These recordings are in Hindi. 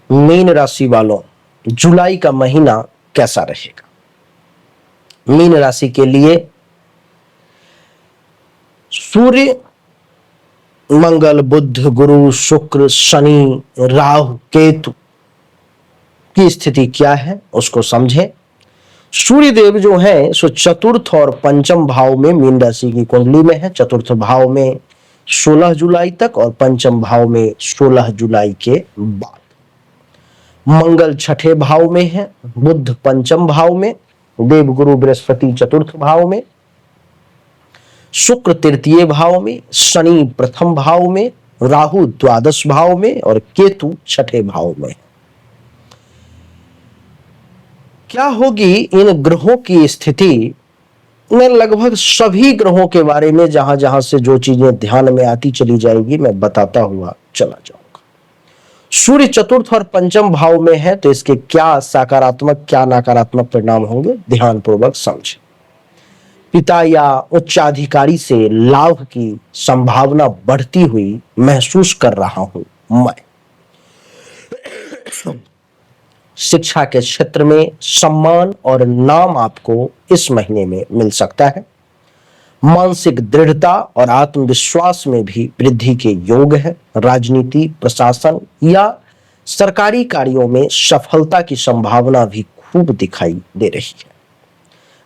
मीन राशि वालों, जुलाई का महीना कैसा रहेगा? मीन राशि के लिए सूर्य, मंगल, बुध, गुरु, शुक्र, शनि, राहु, केतु की स्थिति क्या है उसको समझें। सूर्य देव जो है सो चतुर्थ और पंचम भाव में मीन राशि की कुंडली में है। चतुर्थ भाव में 16 जुलाई तक और पंचम भाव में 16 जुलाई के बाद। मंगल छठे भाव में है, बुध पंचम भाव में, देव गुरु बृहस्पति चतुर्थ भाव में, शुक्र तृतीय भाव में, शनि प्रथम भाव में, राहु द्वादश भाव में और केतु छठे भाव में। क्या होगी इन ग्रहों की स्थिति? मैं लगभग सभी ग्रहों के बारे में जहां जहां से जो चीजें ध्यान में आती चली जाएगी मैं बताता हुआ चला जाऊंगा। सूर्य चतुर्थ और पंचम भाव में है तो इसके क्या सकारात्मक क्या नकारात्मक परिणाम होंगे ध्यान पूर्वक समझें। पिता या उच्चाधिकारी से लाभ की संभावना बढ़ती हुई महसूस कर रहा हूं मैं। शिक्षा के क्षेत्र में सम्मान और नाम आपको इस महीने में मिल सकता है। मानसिक दृढ़ता और आत्मविश्वास में भी वृद्धि के योग है। राजनीति, प्रशासन या सरकारी कार्यों में सफलता की संभावना भी खूब दिखाई दे रही है।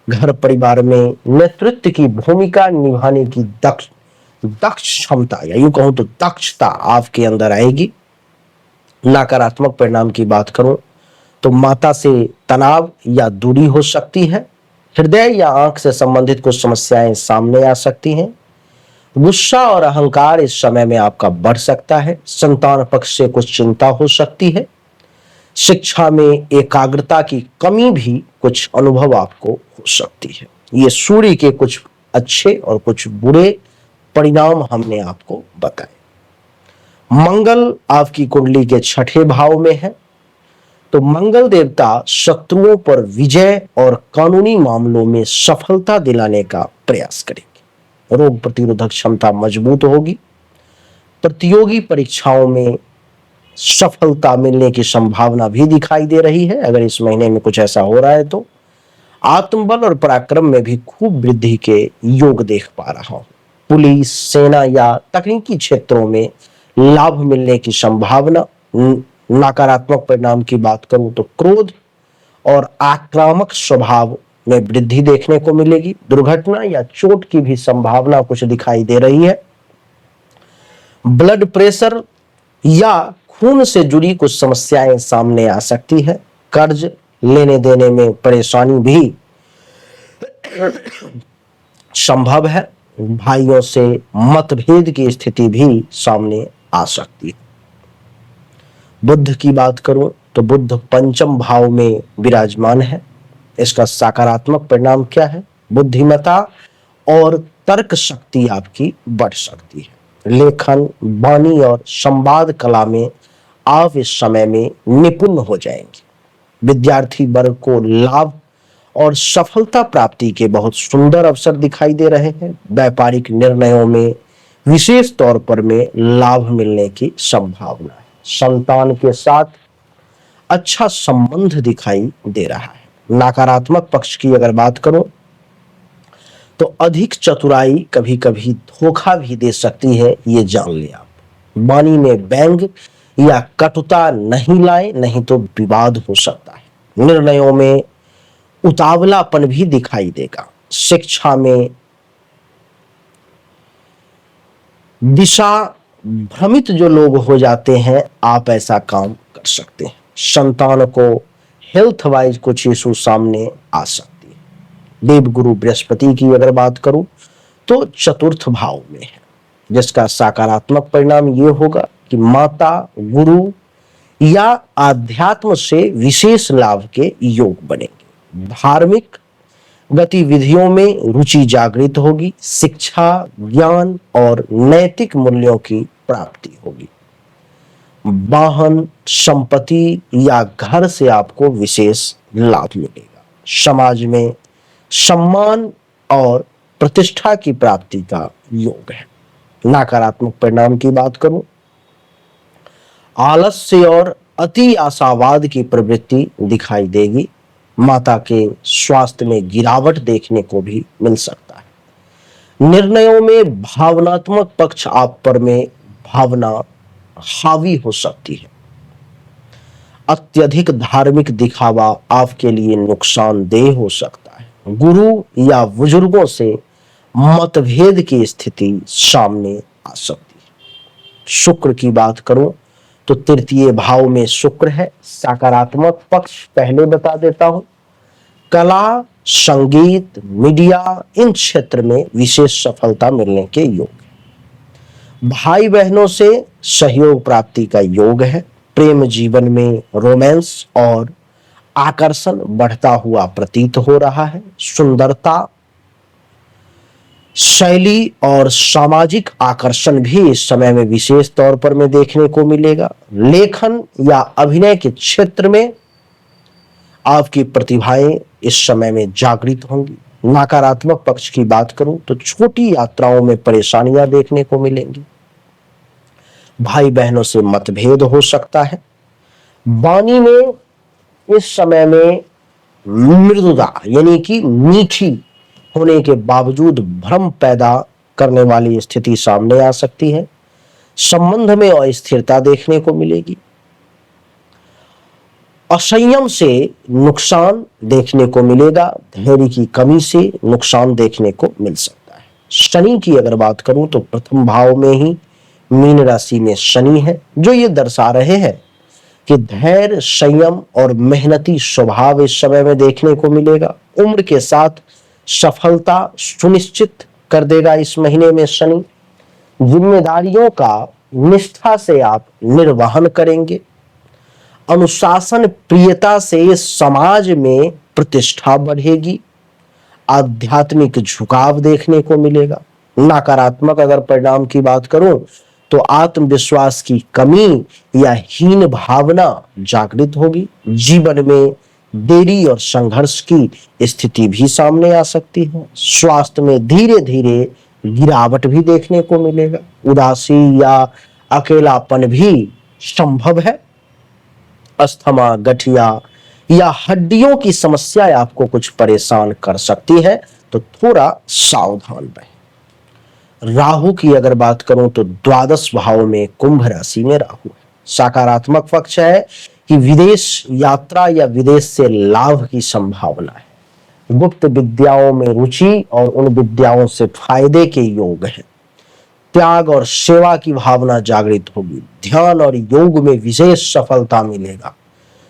घर परिवार में नेतृत्व की भूमिका निभाने की दक्ष क्षमता या यूं कहूं तो दक्षता आपके अंदर आएगी। नकारात्मक परिणाम की बात करूं तो माता से तनाव या दूरी हो सकती है। हृदय या आंख से संबंधित कुछ समस्याएं सामने आ सकती हैं। गुस्सा और अहंकार इस समय में आपका बढ़ सकता है। संतान पक्ष से कुछ चिंता हो सकती है। शिक्षा में एकाग्रता की कमी भी कुछ अनुभव आपको हो सकती है। ये सूर्य के कुछ अच्छे और कुछ बुरे परिणाम हमने आपको बताए। मंगल आपकी कुंडली के छठे भाव में है तो मंगल देवता शत्रुओं पर विजय और कानूनी मामलों में सफलता दिलाने का प्रयास करेंगे। रोग प्रतिरोधक क्षमता मजबूत होगी। प्रतियोगी परीक्षाओं में सफलता मिलने की संभावना भी दिखाई दे रही है। अगर इस महीने में कुछ ऐसा हो रहा है तो आत्मबल और पराक्रम में भी खूब वृद्धि के योग देख पा रहा हूं। पुलिस, सेना या तकनीकी क्षेत्रों में लाभ मिलने की संभावना। नकारात्मक परिणाम की बात करूं तो क्रोध और आक्रामक स्वभाव में वृद्धि देखने को मिलेगी। दुर्घटना या चोट की भी संभावना कुछ दिखाई दे रही है। ब्लड प्रेशर या खून से जुड़ी कुछ समस्याएं सामने आ सकती है। कर्ज लेने देने में परेशानी भी संभव है। भाइयों से मतभेद की स्थिति भी सामने आ सकती है। बुध की बात करूं तो बुध पंचम भाव में विराजमान है। इसका सकारात्मक परिणाम क्या है? बुद्धिमत्ता और तर्क शक्ति आपकी बढ़ सकती है। लेखन, वाणी और संवाद कला में आप इस समय में निपुण हो जाएंगे। विद्यार्थी वर्ग को लाभ और सफलता प्राप्ति के बहुत सुंदर अवसर दिखाई दे रहे हैं। व्यापारिक निर्णयों में विशेष तौर पर में लाभ मिलने की संभावना है। संतान के साथ अच्छा संबंध दिखाई दे रहा है। नकारात्मक पक्ष की अगर बात करूं तो अधिक चतुराई कभी कभी धोखा भी दे सकती है, ये जान ले आप। वाणी में व्यंग या कटुता नहीं लाए, नहीं तो विवाद हो सकता है। निर्णयों में उतावलापन भी दिखाई देगा। शिक्षा में दिशा भ्रमित जो लोग हो जाते हैं, आप ऐसा काम कर सकते हैं। संतान को हेल्थ वाइज कुछ इशू सामने आ सकती है। देव गुरु बृहस्पति की अगर बात करूं तो चतुर्थ भाव में है, जिसका सकारात्मक परिणाम ये होगा कि माता, गुरु या आध्यात्म से विशेष लाभ के योग बनेंगे। धार्मिक गतिविधियों में रुचि जागृत होगी। शिक्षा, ज्ञान और नैतिक मूल्यों की प्राप्ति होगी। वाहन, संपत्ति या घर से आपको विशेष लाभ मिलेगा। समाज में सम्मान और प्रतिष्ठा की प्राप्ति का योग है। नकारात्मक परिणाम की बात करूं, आलस्य और अति आशावाद की प्रवृत्ति दिखाई देगी। माता के स्वास्थ्य में गिरावट देखने को भी मिल सकता है। निर्णयों में भावनात्मक पक्ष आप पर में भावना हावी हो सकती है। अत्यधिक धार्मिक दिखावा आपके लिए नुकसानदेह हो सकता है। गुरु या बुजुर्गों से मतभेद की स्थिति सामने आ सकती है। शुक्र की बात करूं तो तृतीय भाव में शुक्र है। सकारात्मक पक्ष पहले बता देता हूं। कला, संगीत, मीडिया, इन क्षेत्र में विशेष सफलता मिलने के योग है। भाई बहनों से सहयोग प्राप्ति का योग है। प्रेम जीवन में रोमांस और आकर्षण बढ़ता हुआ प्रतीत हो रहा है। सुंदरता, शैली और सामाजिक आकर्षण भी इस समय में विशेष तौर पर में देखने को मिलेगा। लेखन या अभिनय के क्षेत्र में आपकी प्रतिभाएं इस समय में जागृत होंगी। नकारात्मक पक्ष की बात करूं तो छोटी यात्राओं में परेशानियां देखने को मिलेंगी। भाई बहनों से मतभेद हो सकता है। वाणी में इस समय में मृदुता यानी कि मीठी होने के बावजूद भ्रम पैदा करने वाली स्थिति सामने आ सकती है। संबंध में अस्थिरता देखने को मिलेगी। असंयम से नुकसान देखने को मिलेगा। धैर्य की कमी से नुकसान देखने को मिल सकता है। शनि की अगर बात करूं तो प्रथम भाव में ही मीन राशि में शनि है, जो ये दर्शा रहे हैं कि धैर्य, संयम और मेहनती स्वभाव इस समय में देखने को मिलेगा। उम्र के साथ सफलता सुनिश्चित कर देगा इस महीने में शनि। जिम्मेदारियों का निष्ठा से आप निर्वहन करेंगे। अनुशासन प्रियता से समाज में प्रतिष्ठा बढ़ेगी। आध्यात्मिक झुकाव देखने को मिलेगा। नकारात्मक अगर परिणाम की बात करूं तो आत्मविश्वास की कमी या हीन भावना जागृत होगी। जीवन में देरी और संघर्ष की स्थिति भी सामने आ सकती है। स्वास्थ्य में धीरे धीरे गिरावट भी देखने को मिलेगा। उदासी या अकेलापन भी संभव है। अस्थमा, गठिया या हड्डियों की समस्या आपको कुछ परेशान कर सकती है, तो थोड़ा सावधान रहें। राहु की अगर बात करूं तो द्वादश भाव में कुंभ राशि में राहु है। सकारात्मक पक्ष है कि विदेश यात्रा या विदेश से लाभ की संभावना है। गुप्त विद्याओं में रुचि और उन विद्याओं से फायदे के योग है। त्याग और सेवा की भावना जागृत होगी। ध्यान और योग में विशेष सफलता मिलेगा।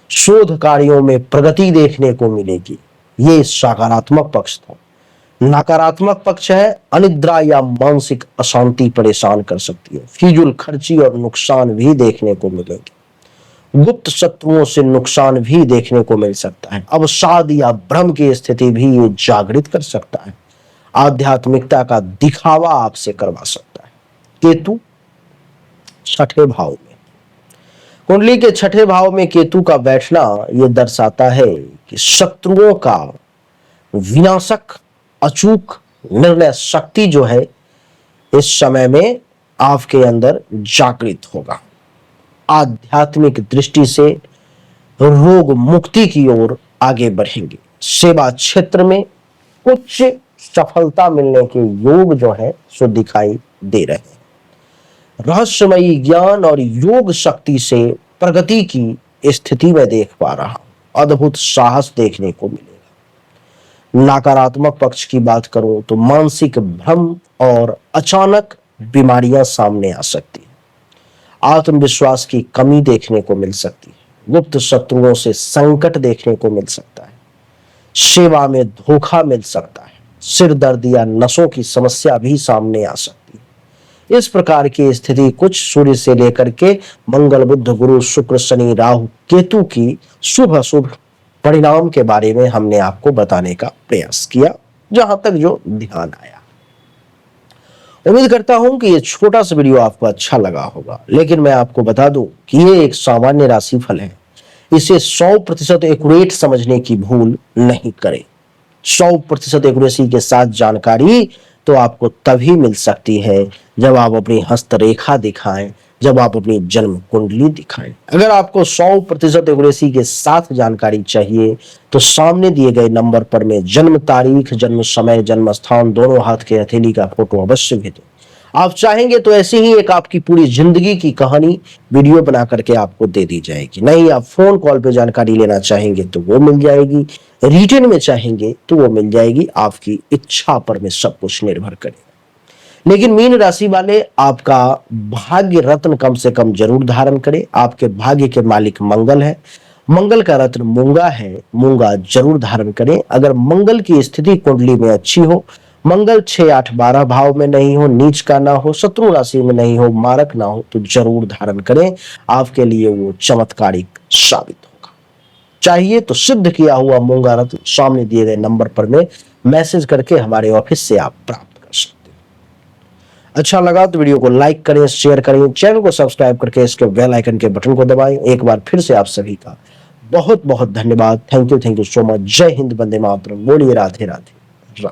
शोध कार्यों में प्रगति देखने को मिलेगी। ये सकारात्मक पक्ष था। नकारात्मक पक्ष है अनिद्रा या मानसिक अशांति परेशान कर सकती है। फिजूल खर्ची और नुकसान भी देखने को मिलेंगे। गुप्त शत्रुओं से नुकसान भी देखने को मिल सकता है। अवसाद या भ्रम की स्थिति भी ये जागृत कर सकता है। आध्यात्मिकता का दिखावा आपसे करवा सकता है। केतु छठे भाव में, कुंडली के छठे भाव में केतु का बैठना यह दर्शाता है कि शत्रुओं का विनाशक अचूक निर्णय शक्ति जो है इस समय में आपके अंदर जागृत होगा। आध्यात्मिक दृष्टि से रोग मुक्ति की ओर आगे बढ़ेंगे। सेवा क्षेत्र में उच्च सफलता मिलने के योग जो है सो दिखाई दे रहे हैं। रहस्यमयी ज्ञान और योग शक्ति से प्रगति की स्थिति में देख पा रहा हूं। अद्भुत साहस देखने को मिलेगा। नकारात्मक पक्ष की बात करूं तो मानसिक भ्रम और अचानक बीमारियां सामने आ सकती है। आत्मविश्वास की कमी देखने को मिल सकती है। गुप्त शत्रुओं से संकट देखने को मिल सकता है। सेवा में धोखा मिल सकता है। सिर दर्द या नसों की समस्या भी सामने आ सकती है। इस प्रकार की स्थिति कुछ सूर्य से लेकर के मंगल, बुध, गुरु, शुक्र, शनि, राहु, केतु की शुभ अशुभ परिणाम के बारे में हमने आपको बताने का प्रयास किया, जहां तक जो ध्यान आया। उम्मीद करता हूं कि ये छोटा सा वीडियो आपको अच्छा लगा होगा, लेकिन मैं आपको बता दूं कि ये एक सामान्य राशिफल है। इसे 100% एक्यूरेट समझने की भूल नहीं करें। 100% एक्यूरेसी के साथ जानकारी तो आपको तभी मिल सकती है जब आप अपनी हस्तरेखा दिखाएं, जब आप अपनी जन्म कुंडली दिखाएं। अगर आपको 100% एक्यूरेसी के साथ जानकारी चाहिए तो सामने दिए गए नंबर पर में जन्म तारीख, जन्म समय, जन्म स्थान, दोनों हाथ के हथेली का फोटो अवश्य भेजें। आप चाहेंगे तो ऐसे ही एक आपकी पूरी जिंदगी की कहानी वीडियो बना करके आपको दे दी जाएगी। नहीं, आप फोन कॉल पे जानकारी लेना चाहेंगे तो वो मिल जाएगी, रिटर्न में चाहेंगे तो वो मिल जाएगी। आपकी इच्छा पर में सब कुछ निर्भर करेगा। लेकिन मीन राशि वाले, आपका भाग्य रत्न कम से कम जरूर धारण करें। आपके भाग्य के मालिक मंगल है, मंगल का रत्न मूंगा है, मूंगा जरूर धारण करें। अगर मंगल की स्थिति कुंडली में अच्छी हो, मंगल 6, 8, 12 भाव में नहीं हो, नीच का ना हो, शत्रु राशि में नहीं हो, मारक ना हो, तो जरूर धारण करें। आपके लिए वो चमत्कारिक साबित होगा। चाहिए तो सिद्ध किया हुआ मूंगा रत्न सामने दिए गए नंबर पर में मैसेज करके हमारे ऑफिस से आप प्राप्त कर सकते हैं। अच्छा लगा तो वीडियो को लाइक करें, शेयर करें, चैनल को सब्सक्राइब करके इसके बेल आइकन के बटन को दबाएं। एक बार फिर से आप सभी का बहुत बहुत धन्यवाद। Thank you so much. जय हिंद, वंदे मातरम। बोलिए राधे राधे।